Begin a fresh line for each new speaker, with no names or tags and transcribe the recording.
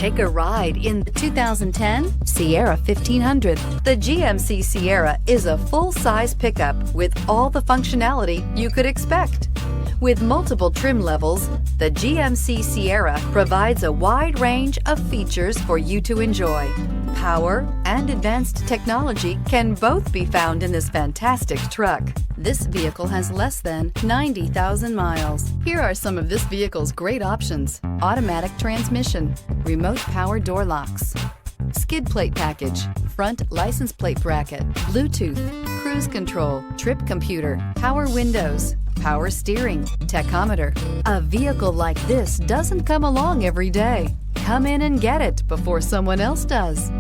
Take a ride in the 2010 Sierra 1500. The GMC Sierra is a full-size pickup with all the functionality you could expect. With multiple trim levels, the GMC Sierra provides a wide range of features for you to enjoy. Power and advanced technology can both be found in this fantastic truck. This vehicle has less than 90,000 miles. Here are some of this vehicle's great options: automatic transmission, remote power door locks, skid plate package, front license plate bracket, Bluetooth, cruise control, trip computer, power windows, power steering, tachometer. A vehicle like this doesn't come along every day. Come in and get it before someone else does.